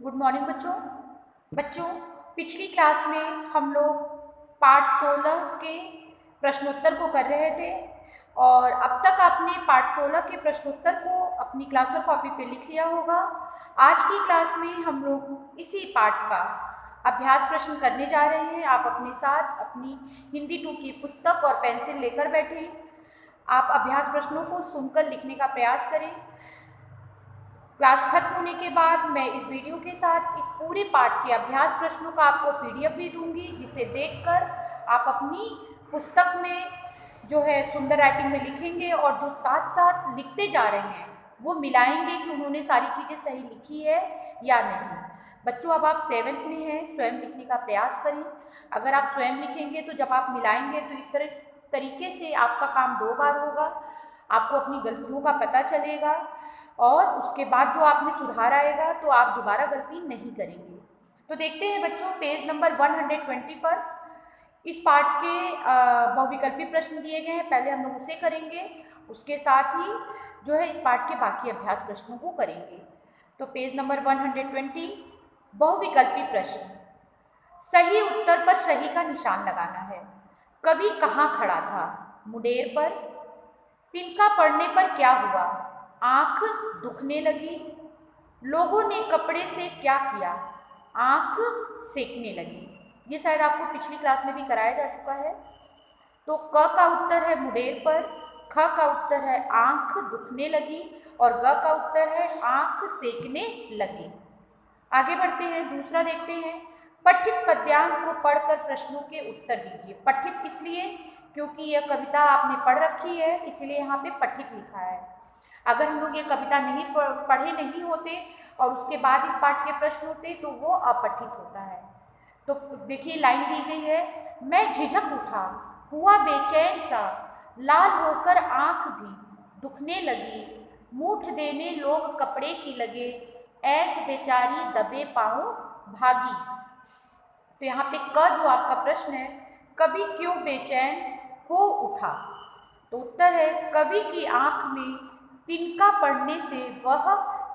Good morning बच्चों। बच्चों, पिछली क्लास में हम लोग पार्ट 16 के प्रश्नोत्तर को कर रहे थे और अब तक आपने पार्ट 16 के प्रश्नोत्तर को अपनी क्लासवर्क कॉपी पे लिख लिया होगा। आज की क्लास में हम लोग इसी पार्ट का अभ्यास प्रश्न करने जा रहे हैं। आप अपने साथ अपनी हिंदी 2 की पुस्तक और पेंसिल लेकर बैठें। आप अभ्यास प्रश्नों को सुनकर लिखने का प्रयास करें। क्लास खत्म होने के बाद मैं इस वीडियो के साथ इस पूरे पाठ के अभ्यास प्रश्नों का आपको पीडीएफ भी दूंगी, जिसे देखकर आप अपनी पुस्तक में जो है सुंदर राइटिंग में लिखेंगे और जो साथ साथ लिखते जा रहे हैं वो मिलाएंगे कि उन्होंने सारी चीज़ें सही लिखी है या नहीं। बच्चों, अब आप 7th में हैं, स्वयं लिखने का प्रयास करें। अगर आप स्वयं लिखेंगे तो जब आप मिलाएंगे तो इस तरीके से आपका काम 2 बार होगा, आपको अपनी गलतियों का पता चलेगा और उसके बाद जो आप में सुधार आएगा तो आप दोबारा गलती नहीं करेंगे। तो देखते हैं बच्चों, पेज नंबर 120 पर इस पाठ के बहुविकल्पी प्रश्न दिए गए हैं। पहले हम लोग उसे करेंगे, उसके साथ ही जो है इस पाठ के बाकी अभ्यास प्रश्नों को करेंगे। तो पेज नंबर 120, बहुविकल्पी प्रश्न। सही उत्तर पर सही का निशान लगाना है। कवि कहाँ खड़ा था? मुडेर पर। तिनका पड़ने पर क्या हुआ? आंख दुखने लगी। लोगों ने कपड़े से क्या किया? आंख सेकने लगी। ये शायद आपको पिछली क्लास में भी कराया जा चुका है। तो क का उत्तर है मुडेर पर, ख का उत्तर है आंख दुखने लगी और ग का उत्तर है आंख सेकने लगी। आगे बढ़ते हैं, दूसरा देखते हैं। पठित पद्यांश को पढ़कर प्रश्नों के उत्तर दीजिए। पठित इसलिए क्योंकि यह कविता आपने पढ़ रखी है, इसलिए यहाँ पे पठित लिखा है। अगर हम लोग ये कविता नहीं पढ़े नहीं होते और उसके बाद इस पाठ के प्रश्न होते तो वो अपठित होता है। तो देखिए लाइन दी गई है, मैं झिझक उठा, हुआ बेचैन सा, लाल होकर आंख भी दुखने लगी, मूठ देने लोग कपड़े की लगे, ऐंठ बेचारी दबे पाँव भागी। तो यहाँ पे क जो आपका प्रश्न है, कवि क्यों बेचैन हो उठा? तो उत्तर है कवि की आंख में तिनका पड़ने से वह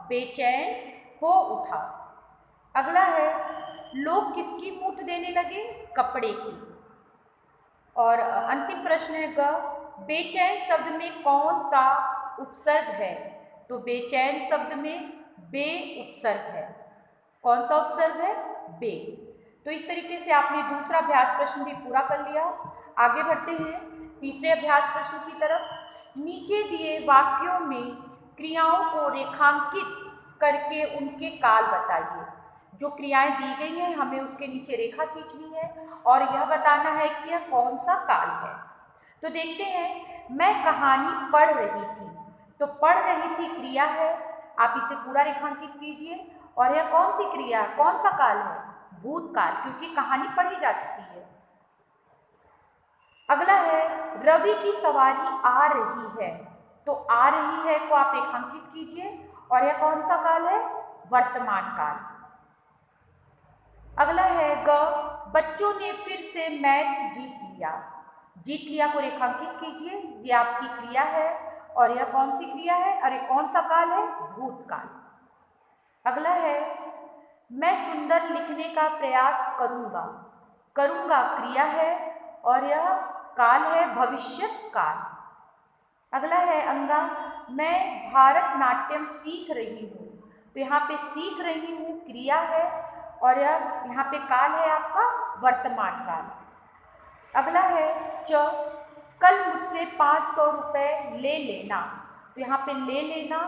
बेचैन हो उठा। अगला है, लोग किसकी मूठ देने लगे? कपड़े की। और अंतिम प्रश्न है ग, बेचैन शब्द में कौन सा उपसर्ग है? तो बेचैन शब्द में बे उपसर्ग है। कौन सा उपसर्ग है? बे। तो इस तरीके से आपने दूसरा अभ्यास प्रश्न भी पूरा कर लिया। आगे बढ़ते हैं तीसरे अभ्यास प्रश्न की तरफ। नीचे दिए वाक्यों में क्रियाओं को रेखांकित करके उनके काल बताइए। जो क्रियाएं दी गई हैं हमें उसके नीचे रेखा खींचनी है और यह बताना है कि यह कौन सा काल है। तो देखते हैं, मैं कहानी पढ़ रही थी। तो पढ़ रही थी क्रिया है, आप इसे पूरा रेखांकित कीजिए। और यह कौन सी क्रिया, कौन सा काल है? भूतकाल, क्योंकि कहानी पढ़ी जा चुकी है। अगला है, रवि की सवारी आ रही है। तो आ रही है को आप रेखांकित कीजिए और यह कौन सा काल है? वर्तमान काल। अगला है ग, बच्चों ने फिर से मैच जीत लिया। जीत लिया को रेखांकित कीजिए, ये आपकी क्रिया है और यह कौन सी क्रिया है? अरे कौन सा काल है? भूतकाल। अगला है, मैं सुंदर लिखने का प्रयास करूंगा। करूंगा क्रिया है और यह काल है भविष्यत काल। अगला है अंगा, मैं भारतनाट्यम सीख रही हूँ। तो यहाँ पे सीख रही हूँ क्रिया है और यह यहाँ पे काल है आपका वर्तमान काल। अगला है च, कल मुझसे 500 रुपये ले लेना। तो यहाँ पे ले लेना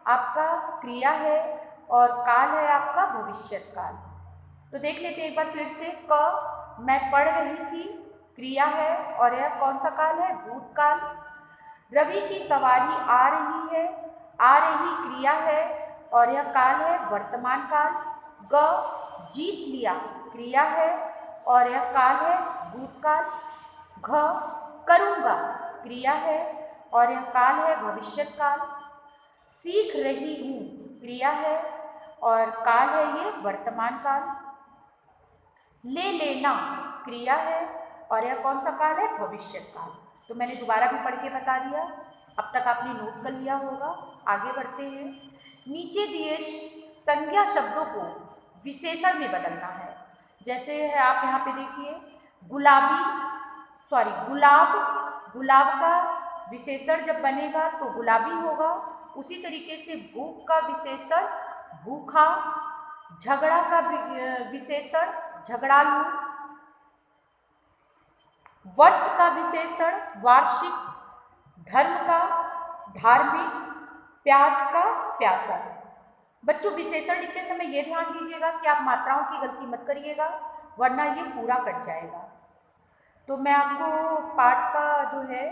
आपका क्रिया है और काल है आपका भविष्यत काल। तो देख लेते हैं एक बार फिर से। क, मैं पढ़ रही थी क्रिया है और यह कौन सा काल है? भूतकाल। रवि की सवारी आ रही है, आ रही क्रिया है और यह काल है वर्तमान काल। ग, जीत लिया क्रिया है और यह काल है भूतकाल। घ, करूँगा क्रिया है और यह काल है भविष्यत काल। सीख रही हूँ क्रिया है और काल है ये वर्तमान काल। ले लेना क्रिया है और यह कौन सा काल है? भविष्यत काल। तो मैंने दोबारा भी पढ़ के बता दिया, अब तक आपने नोट कर लिया होगा। आगे बढ़ते हैं, नीचे दिए संज्ञा शब्दों को विशेषण में बदलना है। जैसे है आप यहाँ पे देखिए गुलाबी, सॉरी गुलाब, गुलाब का विशेषण जब बनेगा तो गुलाबी होगा। उसी तरीके से भूख का विशेषण भूखा, झगड़ा का विशेषण झगड़ालू, वर्ष का विशेषण वार्षिक, धर्म का धार्मिक, प्यास का प्यासा। बच्चों विशेषण लिखते समय ये ध्यान दीजिएगा कि आप मात्राओं की गलती मत करिएगा, वरना ये पूरा कट जाएगा। तो मैं आपको पाठ का जो है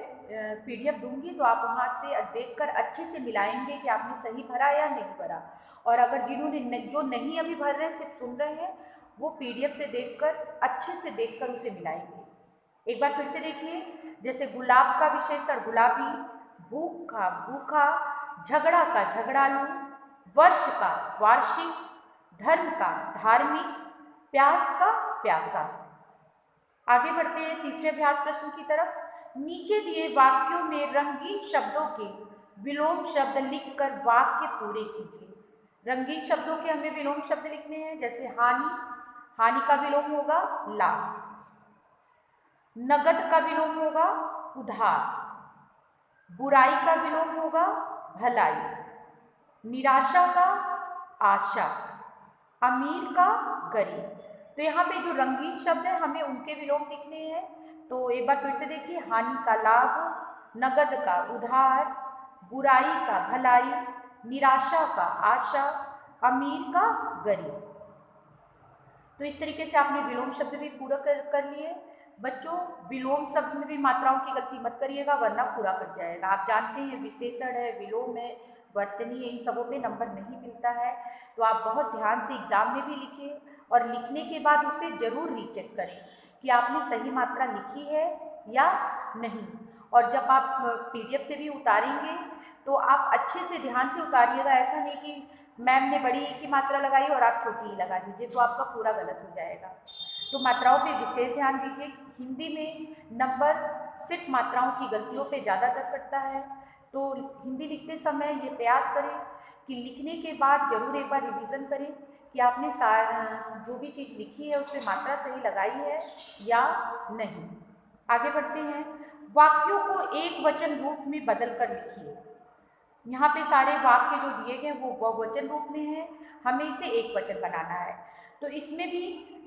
पीडीएफ दूंगी, तो आप वहाँ से देखकर अच्छे से मिलाएंगे कि आपने सही भरा या नहीं भरा। और अगर जिन्होंने जो नहीं अभी भर रहे, सिर्फ सुन रहे हैं, वो पीडीएफ से देखकर अच्छे से देखकर उसे मिलाएंगे। एक बार फिर से देखिए, जैसे गुलाब का विशेषण गुलाबी, भूख का भूखा, झगड़ा का झगड़ालू, वर्ष का वार्षिक, धर्म का धार्मिक, प्यास का प्यासा। आगे बढ़ते हैं तीसरे अभ्यास प्रश्न की तरफ। नीचे दिए वाक्यों में रंगीन शब्दों के विलोम शब्द लिखकर वाक्य पूरे कीजिए। रंगीन शब्दों के हमें विलोम शब्द लिखने हैं। जैसे हानि, हानि का विलोम होगा लाभ। नगद का विलोम होगा उधार। बुराई का विलोम होगा भलाई। निराशा का आशा। अमीर का गरीब। तो यहाँ पे जो रंगीन शब्द है हमें उनके विलोम लिखने हैं। तो एक बार फिर से देखिए, हानि का लाभ, नगद का उधार, बुराई का भलाई, निराशा का आशा, अमीर का गरीब। तो इस तरीके से आपने विलोम शब्द भी पूरा कर लिए। बच्चों विलोम शब्द में भी मात्राओं की गलती मत करिएगा, वरना पूरा कट जाएगा। आप जानते हैं विशेषण है, विलोम है, वर्तनी है, इन सबों पे नंबर नहीं मिलता है। तो आप बहुत ध्यान से एग्जाम में भी लिखिए, और लिखने के बाद उसे जरूर रीचेक करें कि आपने सही मात्रा लिखी है या नहीं। और जब आप पीडीएफ से भी उतारेंगे तो आप अच्छे से ध्यान से उतारिएगा। ऐसा नहीं कि मैम ने बड़ी की मात्रा लगाई और आप छोटी ही लगा दीजिए, तो आपका पूरा गलत हो जाएगा। तो मात्राओं पे विशेष ध्यान दीजिए। हिंदी में नंबर सिर्फ मात्राओं की गलतियों पे ज़्यादातर कटता है। तो हिंदी लिखते समय ये प्रयास करें कि लिखने के बाद जरूर एक बार रिवीजन करें कि आपने जो भी चीज़ लिखी है उसमें मात्रा सही लगाई है या नहीं। आगे बढ़ते हैं। वाक्यों को एक वचन रूप में बदल कर लिखिए। यहाँ पे सारे वाक्य जो दिए गए वो बहुवचन रूप में है, हमें इसे एक वचन बनाना है। तो इसमें भी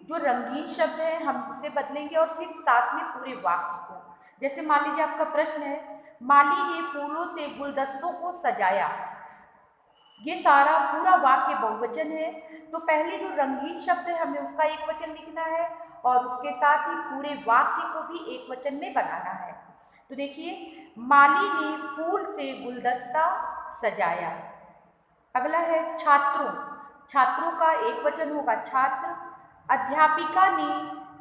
जो रंगीन शब्द है हम उसे बदलेंगे और फिर साथ में पूरे वाक्य को। जैसे मान लीजिए आपका प्रश्न है, माली ने फूलों से गुलदस्तों को सजाया। ये सारा पूरा वाक्य बहुवचन है, तो पहले जो रंगीन शब्द है हमें उसका एक वचन लिखना है और उसके साथ ही पूरे वाक्य को भी एक वचन में बनाना है। तो देखिए, माली ने फूल से गुलदस्ता सजाया। अगला है छात्रों। छात्रों का एक वचन होगा छात्र। अध्यापिका ने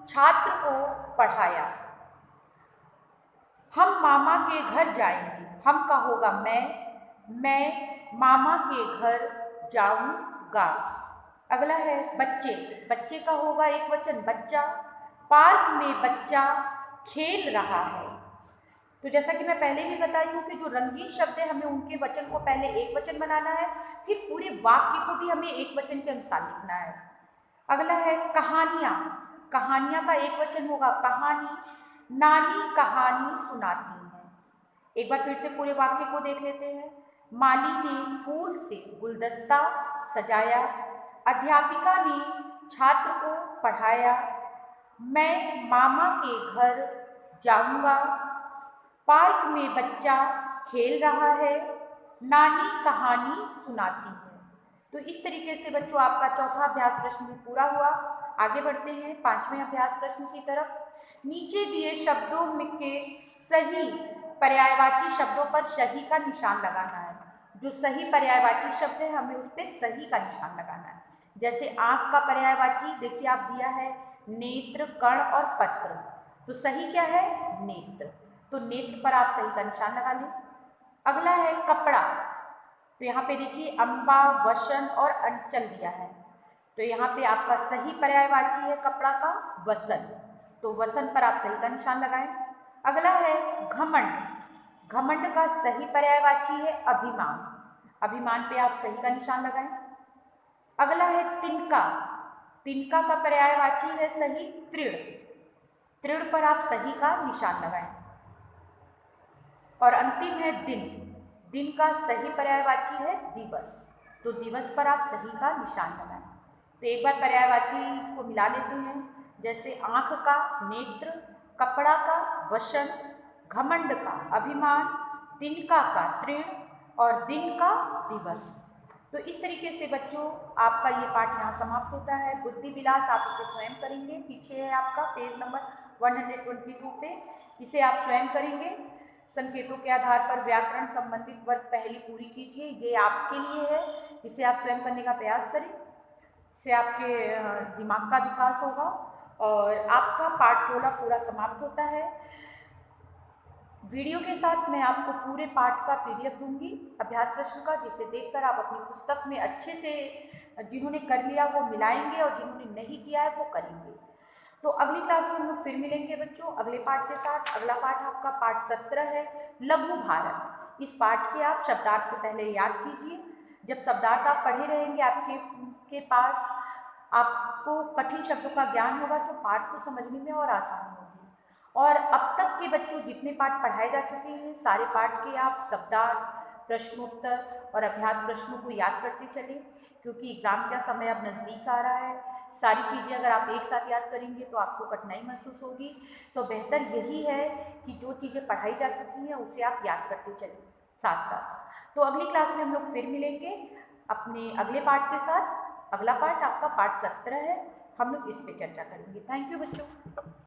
छात्र को पढ़ाया। हम मामा के घर जाएंगे। हम का होगा मैं मामा के घर जाऊंगा। अगला है बच्चे। बच्चे का होगा एक वचन बच्चा। पार्क में बच्चा खेल रहा है। तो जैसा कि मैं पहले भी बताई हूँ कि जो रंगीन शब्द है हमें उनके वचन को पहले एक वचन बनाना है, फिर पूरे वाक्य को भी हमें एक वचन के अनुसार लिखना है। अगला है कहानियाँ। कहानियाँ का एक वचन होगा कहानी। नानी कहानी सुनाती है। एक बार फिर से पूरे वाक्य को देख लेते हैं। माली ने फूल से गुलदस्ता सजाया। अध्यापिका ने छात्र को पढ़ाया। मैं मामा के घर जाऊंगा। पार्क में बच्चा खेल रहा है। नानी कहानी सुनाती है। तो इस तरीके से बच्चों आपका चौथा अभ्यास प्रश्न भी पूरा हुआ। आगे बढ़ते हैं पांचवें अभ्यास प्रश्न की तरफ। नीचे दिए शब्दों में के सही पर्यायवाची शब्दों पर सही का निशान लगाना है। जो सही पर्यायवाची शब्द है हमें उस पर सही का निशान लगाना है। जैसे आंख का पर्यायवाची देखिए आप दिया है नेत्र, कर्ण और पत्र। तो सही क्या है? नेत्र। तो नेत्र पर आप सही का निशान लगा लें। अगला है कपड़ा। तो यहाँ पे देखिए अम्बा, वसन और अंचल दिया है। तो यहाँ पे आपका सही पर्यायवाची है कपड़ा का वसन। तो वसन पर आप सही का निशान लगाएं। अगला है घमंड। घमंड का सही पर्यायवाची है अभिमान। अभिमान पे आप सही का निशान लगाएं। अगला है तिनका। तिनका का पर्यायवाची है सही तृण। तृण पर आप सही का निशान लगाएं। और अंतिम है दिन। दिन का सही पर्यायवाची है दिवस, तो दिवस पर आप सही का निशान लगाएं। तो एक बार पर्यायवाची को मिला लेते हैं, जैसे आंख का नेत्र, कपड़ा का वसन, घमंड का अभिमान, तिनका का तृण और दिन का दिवस। तो इस तरीके से बच्चों आपका ये पाठ यहाँ समाप्त होता है। बुद्धि विलास आप इसे स्वयं करेंगे, पीछे है आपका पेज नंबर 122 पे, इसे आप स्वयं करेंगे। संकेतों के आधार पर व्याकरण संबंधित वर्ग पहली पूरी कीजिए, ये आपके लिए है, इसे आप स्वयं करने का प्रयास करें। इससे आपके दिमाग का विकास होगा और आपका पाठ 16 पूरा समाप्त होता है। वीडियो के साथ मैं आपको पूरे पाठ का PDF दूंगी अभ्यास प्रश्न का, जिसे देखकर आप अपनी पुस्तक में अच्छे से जिन्होंने कर लिया वो मिलाएंगे और जिन्होंने नहीं किया है वो करेंगे। तो अगली क्लास में हम लोग फिर मिलेंगे बच्चों अगले पाठ के साथ। अगला पाठ आपका पाठ 17 है लघु भारत। इस पाठ के आप शब्दार्थ को पहले याद कीजिए। जब शब्दार्थ आप पढ़े रहेंगे आपके पास आपको कठिन शब्दों का ज्ञान होगा तो पाठ को समझने में और आसानी होगी। और अब तक के बच्चों जितने पाठ पढ़ाए जा चुके हैं सारे पाठ के आप शब्दार्थ, प्रश्नोत्तर और अभ्यास प्रश्नों को याद करते चले, क्योंकि एग्जाम का समय अब नज़दीक आ रहा है। सारी चीज़ें अगर आप एक साथ याद करेंगे तो आपको कठिनाई महसूस होगी। तो बेहतर यही है कि जो चीज़ें पढ़ाई जा चुकी हैं उसे आप याद करते चलें साथ साथ। तो अगली क्लास में हम लोग फिर मिलेंगे अपने अगले पाठ के साथ। अगला पाठ आपका पाठ 17 है, हम लोग इस पे चर्चा करेंगे। थैंक यू बच्चों।